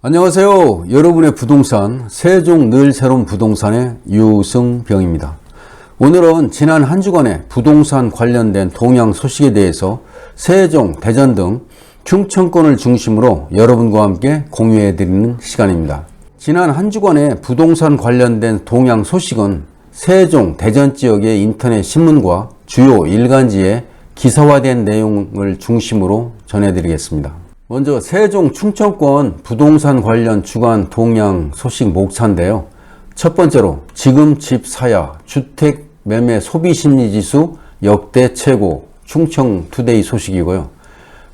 안녕하세요. 여러분의 부동산 세종 늘 새로운 부동산의 유승병입니다. 오늘은 지난 한 주간의 부동산 관련된 동향 소식에 대해서 세종, 대전 등 충청권을 중심으로 여러분과 함께 공유해 드리는 시간입니다. 지난 한 주간의 부동산 관련된 동향 소식은 세종, 대전 지역의 인터넷 신문과 주요 일간지에 기사화된 내용을 중심으로 전해드리겠습니다. 먼저 세종 충청권 부동산 관련 주간 동향 소식 목차인데요. 첫 번째로 지금 집 사야 주택 매매 소비심리지수 역대 최고 충청투데이 소식이고요.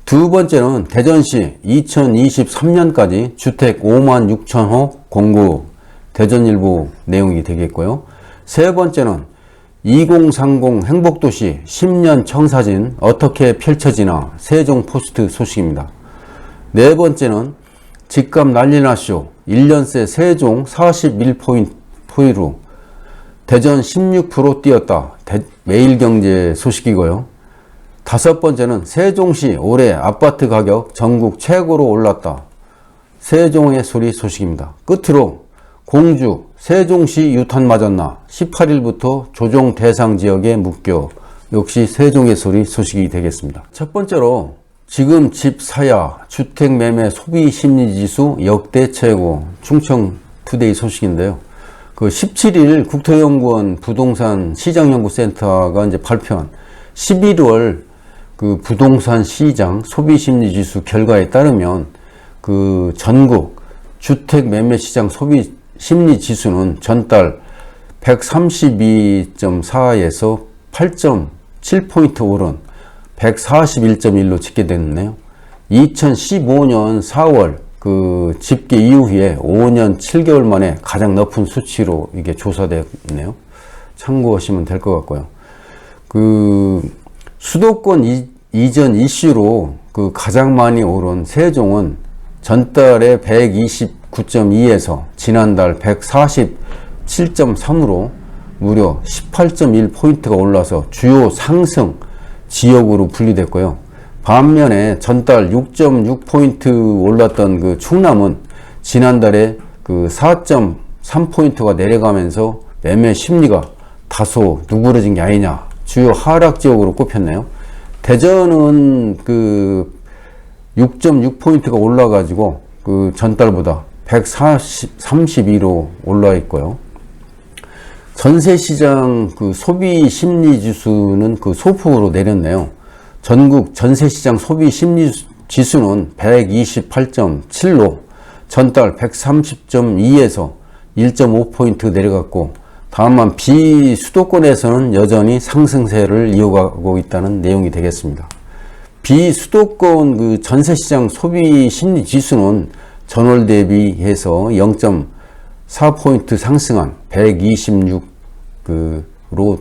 두 번째는 대전시 2023년까지 주택 56,000호 공급 대전일보 내용이 되겠고요. 세 번째는 2030 행복도시 10년 청사진 어떻게 펼쳐지나 세종포스트 소식입니다. 네 번째는 집값 난리나쇼 1년새 세종 41포인트 대전 16% 뛰었다 매일경제 소식이고요. 다섯 번째는 세종시 올해 아파트 가격 전국 최고로 올랐다 세종의 소리 소식입니다. 끝으로 공주 세종시 유탄 맞았나 18일부터 조정 대상 지역에 묶여 역시 세종의 소리 소식이 되겠습니다. 첫 번째로 지금 집 사야 주택 매매 소비 심리 지수 역대 최고 충청투데이 소식인데요. 그 17일 국토연구원 부동산 시장연구센터가 이제 발표한 11월 그 부동산 시장 소비 심리 지수 결과에 따르면 그 전국 주택 매매 시장 소비 심리 지수는 전달 132.4에서 8.7포인트 오른 141.1로 집계됐네요. 2015년 4월 그 집계 이후에 5년 7개월 만에 가장 높은 수치로 이게 조사됐네요. 참고하시면 될 것 같고요. 그 수도권 이전 이슈로 그 가장 많이 오른 세종은 전달에 129.2에서 지난달 147.3으로 무려 18.1포인트가 올라서 주요 상승 지역으로 분리됐고요. 반면에 전달 6.6포인트 올랐던 그 충남은 지난달에 그 4.3포인트가 내려가면서 매매 심리가 다소 누그러진 게 아니냐 주요 하락 지역으로 꼽혔네요. 대전은 그 6.6포인트가 올라가지고 그 전달보다 132로 올라 있고요. 전세시장 그 소비 심리 지수는 그 소폭으로 내렸네요. 전국 전세시장 소비 심리 지수는 128.7로 전달 130.2에서 1.5포인트 내려갔고, 다만 비수도권에서는 여전히 상승세를 이어가고 있다는 내용이 되겠습니다. 비수도권 그 전세시장 소비 심리 지수는 전월 대비해서 0.4포인트 상승한 126로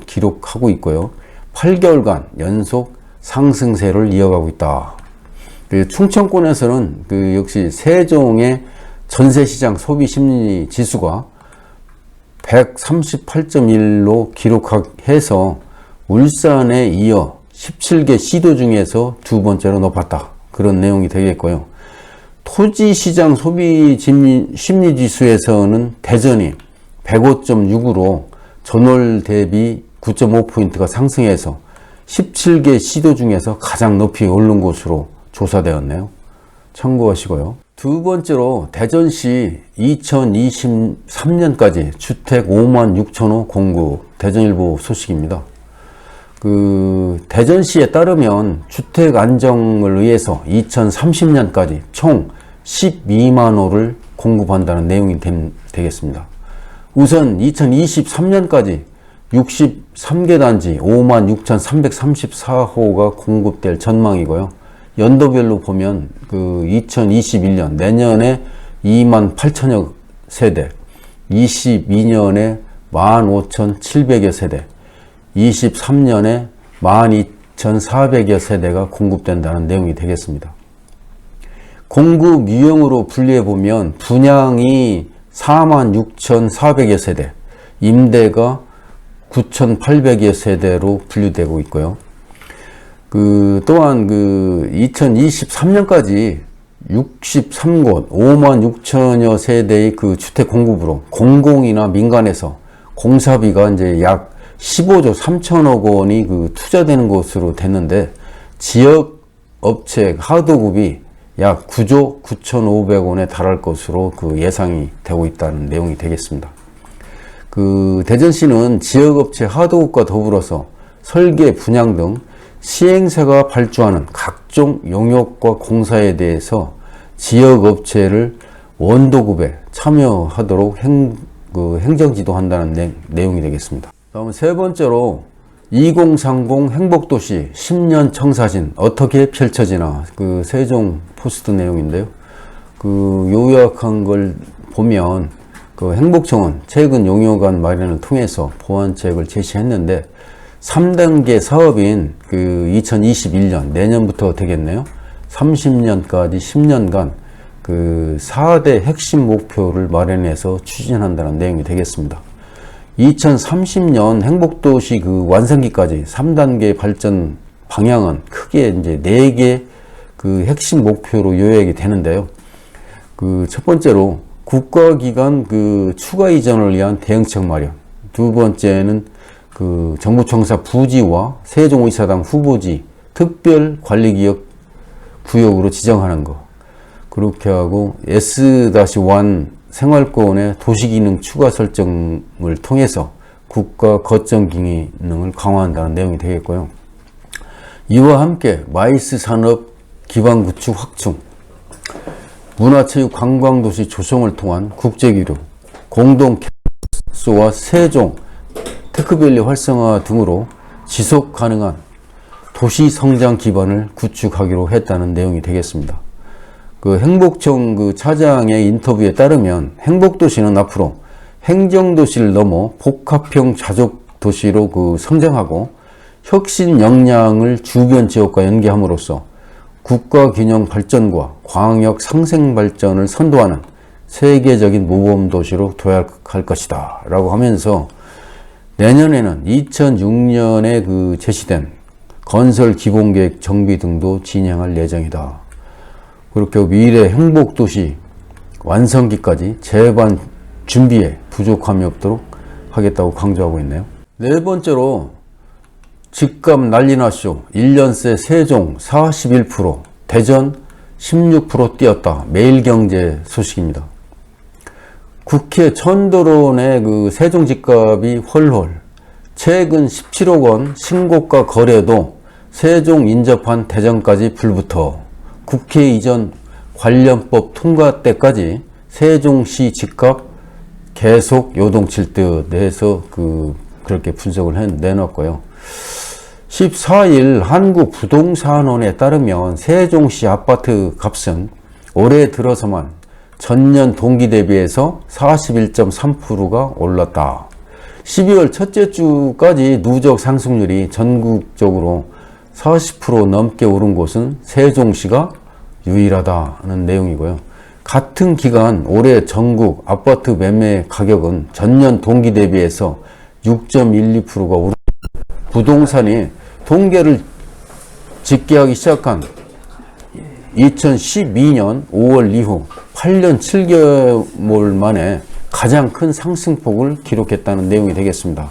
기록하고 있고요. 8개월간 연속 상승세를 이어가고 있다. 충청권에서는 역시 세종의 전세시장 소비심리 지수가 138.1로 기록해서 울산에 이어 17개 시도 중에서 두 번째로 높았다. 그런 내용이 되겠고요. 토지시장 소비심리지수에서는 대전이 105.6으로 전월 대비 9.5포인트가 상승해서 17개 시도 중에서 가장 높이 오른 곳으로 조사되었네요. 참고하시고요. 두 번째로 대전시 2023년까지 주택 56,000호 공급 대전일보 소식입니다. 대전시에 따르면 주택 안정을 위해서 2030년까지 총 12만 호를 공급한다는 내용이 되겠습니다. 우선 2023년까지 63개 단지 56,334호가 공급될 전망이고요. 연도별로 보면 2021년 내년에 28,000여 세대, 22년에 15,700여 세대, 23년에 12,400여 세대가 공급된다는 내용이 되겠습니다. 공급 유형으로 분리해 보면 분양이 46,400여 세대, 임대가 9,800여 세대로 분류되고 있고요. 또한 2023년까지 63곳 5만 6천여 세대의 그 주택 공급으로 공공이나 민간에서 공사비가 이제 약 15조 3천억 원이 그 투자되는 것으로 됐는데, 지역 업체 하도급이 약 9조 9,500원에 달할 것으로 그 예상이 되고 있다는 내용이 되겠습니다. 그 대전시는 지역업체 하도급과 더불어서 설계, 분양 등 시행사가 발주하는 각종 용역과 공사에 대해서 지역업체를 원도급에 참여하도록 행정지도한다는 내용이 되겠습니다. 다음 세 번째로 2030 행복도시 10년 청사진 어떻게 펼쳐지나, 그 세종 포스트 내용인데요. 그 요약한 걸 보면 그 행복청은 최근 용역안 마련을 통해서 보완책을 제시했는데, 3단계 사업인 그 2021년 내년부터 되겠네요. 30년까지 10년간 그 4대 핵심 목표를 마련해서 추진한다는 내용이 되겠습니다. 2030년 행복도시 그 완성기까지 3단계 발전 방향은 크게 이제 4개 그 핵심 목표로 요약이 되는데요. 그 첫 번째로 국가기관 그 추가 이전을 위한 대응책 마련. 두 번째는 그 정부청사 부지와 세종의사당 후보지 특별 관리구역 구역으로 지정하는 거. 그렇게 하고 S-1 생활권의 도시기능 추가 설정을 통해서 국가 거점 기능을 강화한다는 내용이 되겠고요. 이와 함께 마이스 산업 기반 구축 확충, 문화체육 관광도시 조성을 통한 국제기류, 공동 캠퍼스와 세종 테크밸리 활성화 등으로 지속 가능한 도시 성장 기반을 구축하기로 했다는 내용이 되겠습니다. 그 행복청 그 차장의 인터뷰에 따르면 행복도시는 앞으로 행정도시를 넘어 복합형 자족도시로 그 성장하고 혁신 역량을 주변 지역과 연계함으로써 국가균형 발전과 광역 상생 발전을 선도하는 세계적인 모범도시로 도약할 것이다 라고 하면서, 내년에는 2006년에 그 제시된 건설 기본계획 정비 등도 진행할 예정이다. 그렇게 미래 행복도시 완성기까지 제반 준비에 부족함이 없도록 하겠다고 강조하고 있네요. 네 번째로 집값 난리나쇼 1년새 세종 41%, 대전 16% 뛰었다. 매일경제 소식입니다. 국회 천도론의 그 세종 집값이 훨훨, 최근 17억 원 신고가 거래도 세종 인접한 대전까지 불부터 국회 이전 관련법 통과 때까지 세종시 집값 계속 요동칠 듯 해서 그렇게 분석을 내놨고요. 14일 한국부동산원에 따르면 세종시 아파트 값은 올해 들어서만 전년 동기 대비해서 41.3%가 올랐다. 12월 첫째 주까지 누적 상승률이 전국적으로 40% 넘게 오른 곳은 세종시가 유일하다는 내용이고요. 같은 기간 올해 전국 아파트 매매 가격은 전년 동기 대비해서 6.12%가 오른, 부동산이 통계를 집계하기 시작한 2012년 5월 이후 8년 7개월 만에 가장 큰 상승폭을 기록했다는 내용이 되겠습니다.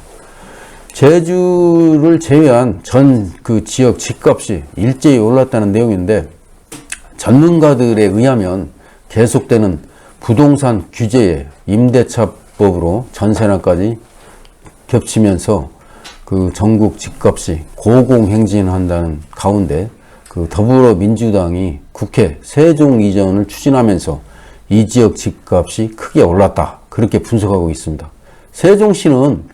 제주를 제외한 전 그 지역 집값이 일제히 올랐다는 내용인데, 전문가들에 의하면 계속되는 부동산 규제에 임대차법으로 전세난까지 겹치면서 그 전국 집값이 고공행진한다는 가운데 그 더불어민주당이 국회 세종 이전을 추진하면서 이 지역 집값이 크게 올랐다. 그렇게 분석하고 있습니다. 세종시는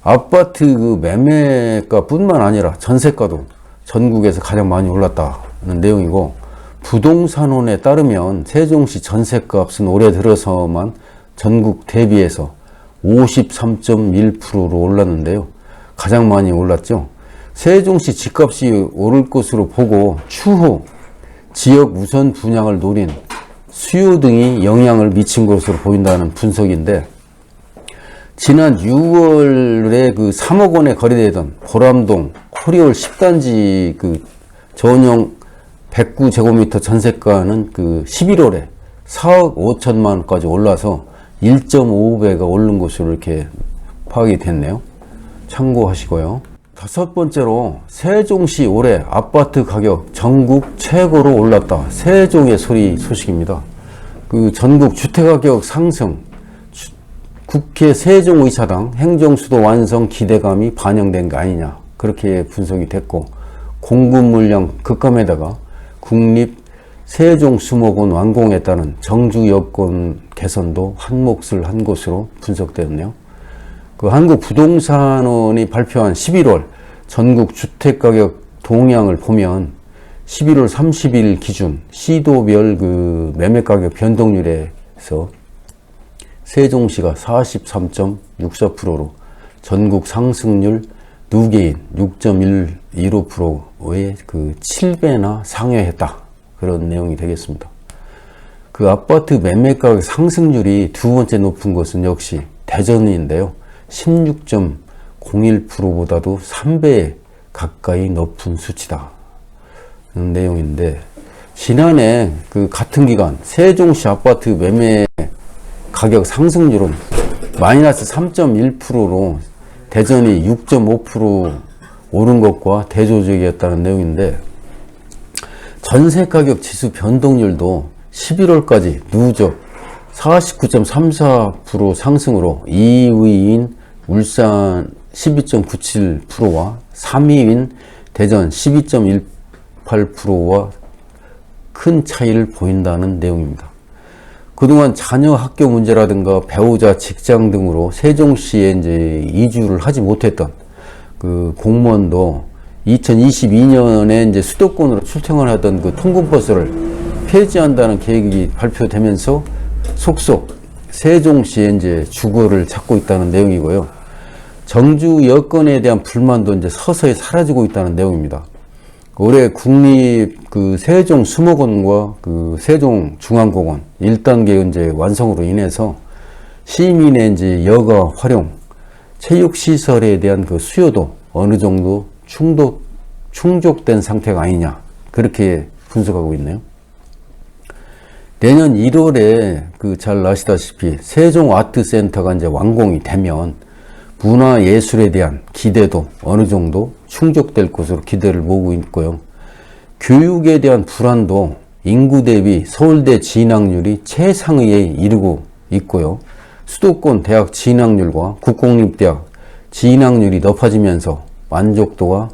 아파트 그 매매가 뿐만 아니라 전세가도 전국에서 가장 많이 올랐다는 내용이고, 부동산원에 따르면 세종시 전세값은 올해 들어서만 전국 대비해서 53.1%로 올랐는데요. 가장 많이 올랐죠. 세종시 집값이 오를 것으로 보고 추후 지역 우선 분양을 노린 수요 등이 영향을 미친 것으로 보인다는 분석인데, 지난 6월에 그 3억 원에 거래되던 보람동 코리올 10단지 그 전용 109제곱미터 전세가는 그 11월에 4억 5천만 원까지 올라서 1.5배가 오른 것으로 이렇게 파악이 됐네요. 참고하시고요. 다섯 번째로 세종시 올해 아파트 가격 전국 최고로 올랐다. 세종의 소식입니다. 그 전국 주택가격 상승, 국회 세종의사당 행정수도 완성 기대감이 반영된 거 아니냐, 그렇게 분석이 됐고, 공급 물량 급감에다가 국립 세종수목원 완공에 따른 정주 여건 개선도 한몫을 한 것으로 분석되었네요. 그 한국부동산원이 발표한 11월 전국 주택가격 동향을 보면 11월 30일 기준 시도별 그 매매가격 변동률에서 세종시가 43.64%로 전국 상승률 누계인 6.115%의 그 7배나 상회했다, 그런 내용이 되겠습니다. 그 아파트 매매가격 상승률이 두 번째 높은 것은 역시 대전인데요. 16.01%보다도 3배 가까이 높은 수치다, 이런 내용인데, 지난해 그 같은 기간 세종시 아파트 매매 가격 상승률은 마이너스 3.1%로 대전이 6.5% 오른 것과 대조적이었다는 내용인데, 전세가격 지수 변동률도 11월까지 누적 49.34% 상승으로 2위인 울산 12.97%와 3위인 대전 12.18%와 큰 차이를 보인다는 내용입니다. 그동안 자녀 학교 문제라든가 배우자 직장 등으로 세종시에 이제 이주를 하지 못했던 그 공무원도 2022년에 이제 수도권으로 출퇴근을 하던 그 통근버스를 폐지한다는 계획이 발표되면서 속속 세종시에 이제 주거를 찾고 있다는 내용이고요. 정주 여건에 대한 불만도 이제 서서히 사라지고 있다는 내용입니다. 올해 국립 그 세종 수목원과 그 세종 중앙공원 1단계 이제 완성으로 인해서 시민의 이제 여가 활용, 체육 시설에 대한 그 수요도 어느 정도 충족된 상태가 아니냐, 그렇게 분석하고 있네요. 내년 1월에 그 잘 아시다시피 세종 아트센터가 이제 완공이 되면 문화예술에 대한 기대도 어느 정도 충족될 것으로 기대를 모으고 있고요. 교육에 대한 불안도 인구 대비 서울대 진학률이 최상위에 이르고 있고요. 수도권 대학 진학률과 국공립대학 진학률이 높아지면서 만족도가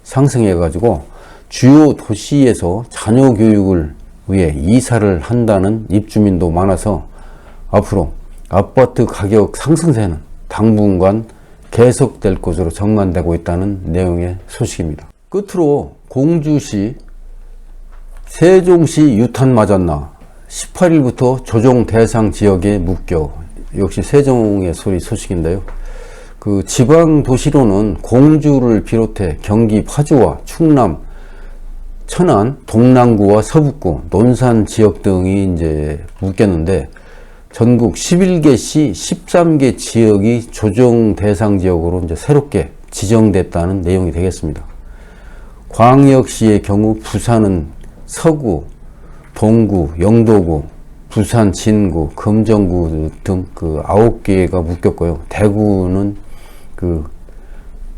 상승해가지고 주요 도시에서 자녀 교육을 위해 이사를 한다는 입주민도 많아서 앞으로 아파트 가격 상승세는 당분간 계속될 것으로 전망되고 있다는 내용의 소식입니다. 끝으로 공주시 세종시 유탄 맞았나, 18일부터 조정 대상 지역에 묶여, 역시 세종의 소식인데요. 그 지방 도시로는 공주를 비롯해 경기 파주와 충남, 천안, 동남구와 서북구, 논산 지역 등이 이제 묶였는데, 전국 11개 시 13개 지역이 조정 대상 지역으로 이제 새롭게 지정됐다는 내용이 되겠습니다. 광역시의 경우 부산은 서구, 동구, 영도구, 부산 진구, 금정구 등 그 9개가 묶였고요. 대구는 그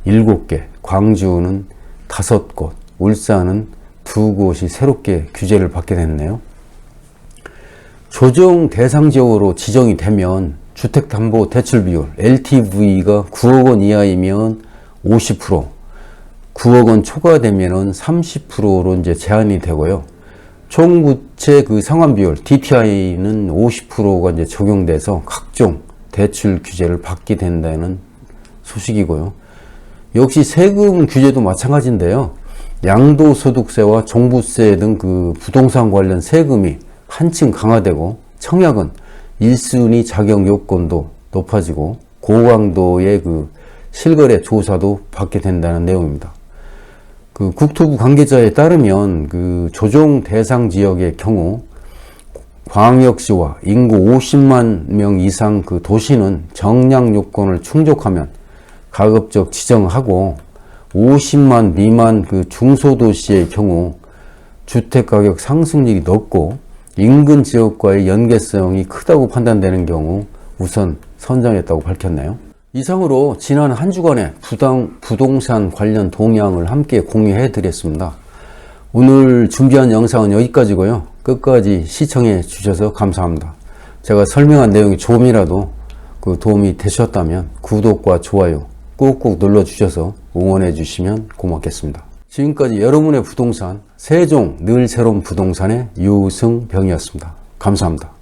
7개, 광주는 5곳, 울산은 2곳이 새롭게 규제를 받게 됐네요. 조정 대상 지역으로 지정이 되면 주택담보대출 비율 LTV가 9억 원 이하이면 50%, 9억 원 초과되면 30%로 이제 제한이 되고요. 총부채 그 상환 비율 DTI는 50%가 이제 적용돼서 각종 대출 규제를 받게 된다는 소식이고요. 역시 세금 규제도 마찬가지인데요. 양도소득세와 종부세 등 그 부동산 관련 세금이 한층 강화되고, 청약은 1순위 자격 요건도 높아지고 고강도의 그 실거래 조사도 받게 된다는 내용입니다. 그 국토부 관계자에 따르면 그 조정 대상 지역의 경우 광역시와 인구 50만 명 이상 그 도시는 정량 요건을 충족하면 가급적 지정하고, 50만 미만 그 중소도시의 경우 주택가격 상승률이 높고 인근 지역과의 연계성이 크다고 판단되는 경우 우선 선정했다고 밝혔네요. 이상으로 지난 한 주간의 부동산 관련 동향을 함께 공유해 드렸습니다. 오늘 준비한 영상은 여기까지고요. 끝까지 시청해 주셔서 감사합니다. 제가 설명한 내용이 조금이라도 도움이 되셨다면 구독과 좋아요 꾹꾹 눌러주셔서 응원해 주시면 고맙겠습니다. 지금까지 여러분의 부동산 세종 늘 새로운 부동산의 유승병이었습니다. 감사합니다.